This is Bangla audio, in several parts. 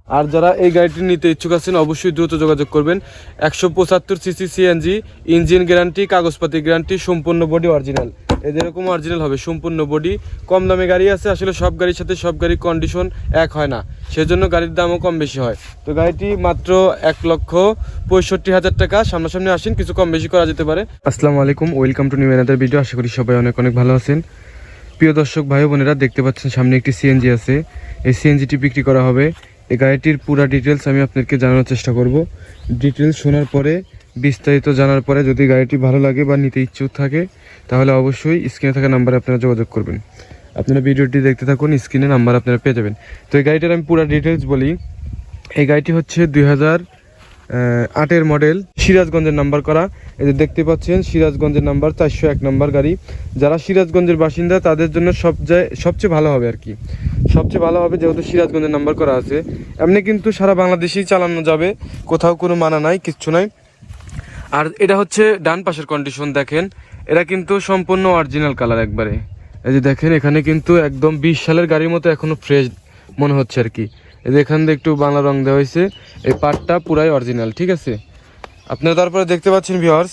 আর যারা এই গাড়িটি নিতে ইচ্ছুক আছেন অবশ্যই দ্রুত যোগাযোগ করবেন। 175 সিসি সিএনজি, ইঞ্জিন গ্যারান্টি, কাগজপাতি গ্যারান্টি, সম্পূর্ণ বডি অরিজিনাল। এরকম অরিজিনাল হবে, সম্পূর্ণ বডি। কম দামে গাড়ি আছে, আসলে সব গাড়ির সাথে সব গাড়ির কন্ডিশন এক হয় না, সেজন্য গাড়ির দামও কম বেশি হয়। তো গাড়িটি মাত্র 1,65,000 টাকা। সামনাসামনি আসেন, কিছু কম বেশি করা যেতে পারে। আসসালামু আলাইকুম, welcome to new another video. আশা করি সবাই অনেক অনেক ভালো আছেন। প্রিয় দর্শক ভাই বোনেরা, দেখতে পাচ্ছেন সামনে একটি সিএনজি আছে। এই সিএনজিটি বিক্রি করা হবে। এই গাড়িটির পুরো ডিটেলস আমি আপনাদেরকে জানানোর চেষ্টা করব। ডিটেলস শোনার পরে, বিস্তারিত জানার পরে যদি গাড়িটি ভালো লাগে বা নিতে ইচ্ছুক থাকে তাহলে অবশ্যই স্ক্রিনে থাকা নাম্বারে আপনারা যোগাযোগ করবেন। আপনারা ভিডিওটি দেখতে থাকুন, স্ক্রিনে নাম্বার আপনারা পেয়ে যাবেন। তো এই গাড়িটার আমি পুরো ডিটেলস বলি। এই গাড়িটি হচ্ছে 2008-এর মডেল, সিরাজগঞ্জের নাম্বার করা। এই যে দেখতে পাচ্ছেন সিরাজগঞ্জের নাম্বার, 401 নাম্বার গাড়ি। যারা সিরাজগঞ্জের বাসিন্দা তাদের জন্য সবচেয়ে ভালো হবে আর কি, সবচেয়ে ভালো হবে যেহেতু সিরাজগঞ্জের নাম্বার করা আছে। এমনি কিন্তু সারা বাংলাদেশেই চালানো যাবে, কোথাও কোনো মানা নাই, কিচ্ছু নাই। আর এটা হচ্ছে ডান পাশের কন্ডিশন দেখেন, এটা কিন্তু সম্পূর্ণ অরিজিনাল কালার একবারে। এই যে দেখেন এখানে কিন্তু একদম 20 সালের গাড়ির মতো এখনো ফ্রেশ মনে হচ্ছে আর কি। এই যে এখান দিয়ে একটু বাংলা রং দেওয়া হয়েছে, এই পার্টটা পুরাই অরিজিনাল, ঠিক আছে। আপনারা তারপরে দেখতে পাচ্ছেন ভিউয়ার্স,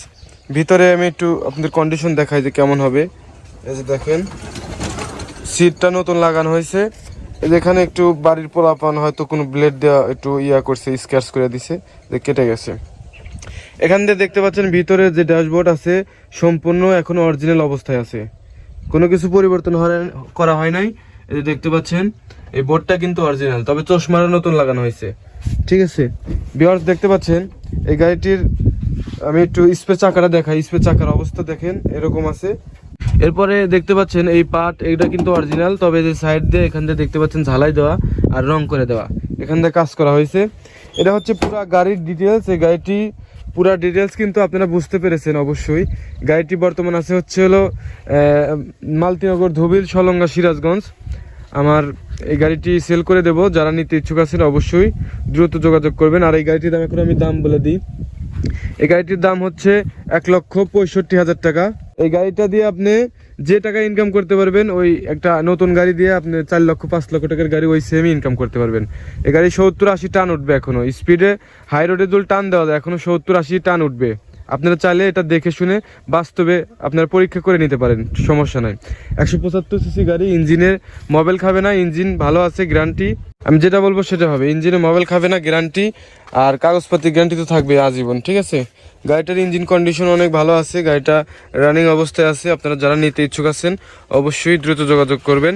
ভিতরে আমি একটু আপনাদের কন্ডিশন দেখাই যে কেমন হবে। এই যে দেখেন সিটটা নতুন লাগানো হয়েছে। এই যে এখানে একটু বাড়ির পোলাপান হয়তো কোনো ব্লেড দেওয়া একটু করছে, স্ক্র্যাচ করে দিছে, যে কেটে গেছে। এখান দিয়ে দেখতে পাচ্ছেন ভিতরে যে ড্যাশবোর্ড আছে সম্পূর্ণ এখনো অরিজিনাল অবস্থায় আছে, কোনো কিছু পরিবর্তন করা হয় নাই। এই যে দেখতে পাচ্ছেন এই বোর্ডটা কিন্তু অরিজিনাল, তবে চশমাটা নতুন লাগানো হয়েছে, ঠিক আছে। ভিউয়ার্স দেখতে পাচ্ছেন এই গাড়িটির আমি একটু স্পেস চাকাটা দেখাই। স্পেস চাকার অবস্থা দেখেন এরকম আছে। এরপরে দেখতে পাচ্ছেন এই পার্ট, এটা কিন্তু অরিজিনাল, তবে যে সাইড দিয়ে এখান দিয়ে দেখতে পাচ্ছেন ঝালাই দেওয়া আর রং করে দেওয়া, এখান দিয়ে কাজ করা হয়েছে। এটা হচ্ছে পুরো গাড়ির ডিটেলস। এই গাড়িটি পুরা ডিটেলস কিন্তু আপনারা বুঝতে পেরেছেন অবশ্যই। গাড়িটি বর্তমান আছে হচ্ছে হলো মালতীনগর, ধুবিল, সলঙ্গা, সিরাজগঞ্জ। আমার এই গাড়িটি সেল করে দেব, যারা নিতে ইচ্ছুক আছেন অবশ্যই দ্রুত যোগাযোগ করবেন। আর এই গাড়িটির দাম এখন আমি দাম বলে দিই। এই গাড়িটির দাম হচ্ছে 1,65,000 টাকা। এই গাড়িটা দিয়ে আপনি যে টাকা ইনকাম করতে পারবেন, ওই একটা নতুন গাড়ি দিয়ে আপনি 4,00,000-5,00,000 টাকার গাড়ি ওই সেমই ইনকাম করতে পারবেন। এই গাড়ি 70-80 টান উঠবে, এখনো স্পিডে হাই রোডে যদি টান দেওয়া যায় এখনো 70-80 টান উঠবে। আপনারা চাইলে এটা দেখে শুনে বাস্তবে আপনারা পরীক্ষা করে নিতে পারেন, সমস্যা নাই। 175 সিসি গাড়ি, ইঞ্জিনের মোবাইল খাবে না, ইঞ্জিন ভালো আছে, গ্যারান্টি। আমি যেটা বলবো সেটা হবে, ইঞ্জিনে মোবাইল খাবে না, গ্যারান্টি। আর কাগজপাতি গ্যারান্টি তো থাকবে আজীবন, ঠিক আছে। গাড়িটার ইঞ্জিন কন্ডিশন অনেক ভালো আছে, গাড়িটা রানিং অবস্থায় আছে। আপনারা যারা নিতে ইচ্ছুক আছেন অবশ্যই দ্রুত যোগাযোগ করবেন।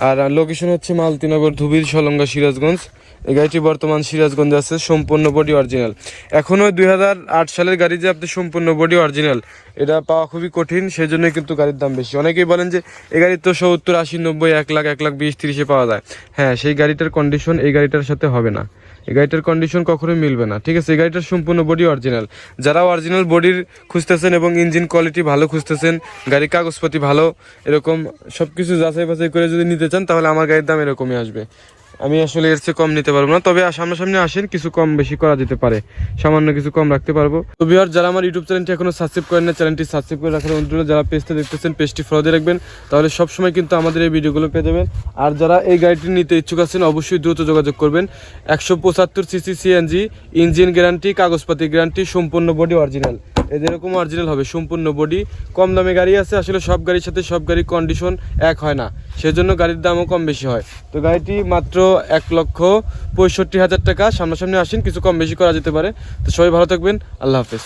আর লোকেশন হচ্ছে মালতীনগর, ধুবিল, সলঙ্গা, সিরাজগঞ্জ। এই গাড়িটি বর্তমান সিরাজগঞ্জে আছে, সম্পূর্ণ বডি অরিজিনাল। এখনও 2008 সালের গাড়ি যে আপনি সম্পূর্ণ বডি অরিজিনাল এটা পাওয়া খুবই কঠিন, সেই জন্যই কিন্তু গাড়ির দাম বেশি। অনেকেই বলেন যে এই গাড়ি তো 70, 80, 90, 1 লাখ, 1,20,000, 30-এ পাওয়া যায়। হ্যাঁ, সেই গাড়িটার কন্ডিশন এই গাড়িটার সাথে হবে না, এই গাড়িটার কন্ডিশন কখনোই মিলবে না, ঠিক আছে। এই গাড়িটার সম্পূর্ণ বডি অরিজিনাল। যারা অরিজিনাল বডির খুঁজতেছেন এবং ইঞ্জিন কোয়ালিটি ভালো খুঁজতেছেন, গাড়ির কাগজপাতি ভালো, এরকম সব কিছু যাচাই বাছাই করে যদি নিতে চান তাহলে আমার গাড়ির দাম এরকমই আসবে। আমি আসলে এর চেয়ে কম নিতে পারবো না, তবে সামনাসামনি আসেন, কিছু কম বেশি করা যেতে পারে, সামান্য কিছু কম রাখতে পারবো। তো ভিউয়ার, যারা আমার ইউটিউব চ্যানেলটি এখনো সাবস্ক্রাইব করেন না, চ্যানেলটি সাবস্ক্রাইব করে রাখার অনুরোধ। যারা পেজটা দেখতেছেন পেজটি ফলো দিয়ে রাখবেন, তাহলে সবসময় কিন্তু আমাদের এই ভিডিওগুলো পেয়ে যাবেন। আর যারা এই গাড়িটি নিতে ইচ্ছুক আছেন অবশ্যই দ্রুত যোগাযোগ করবেন। 175 সিসি সিএনজি, ইঞ্জিন গ্যারান্টি, কাগজপাতি গ্যারান্টি, সম্পূর্ণ বডি অরিজিনাল। এরকম অরিজিনাল হবে, সম্পূর্ণ বডি। কম দামে গাড়ি আছে, আসলে সব গাড়ির সাথে সব গাড়ির কন্ডিশন এক হয় না, সেজন্য গাড়ির দামও কম বেশি হয়। তো গাড়িটি মাত্র 1,65,000 টাকা। সামনাসামনি আসেন, কিছু কম বেশি করা যেতে পারে। তো সবাই ভালো থাকবেন, আল্লাহ হাফেজ।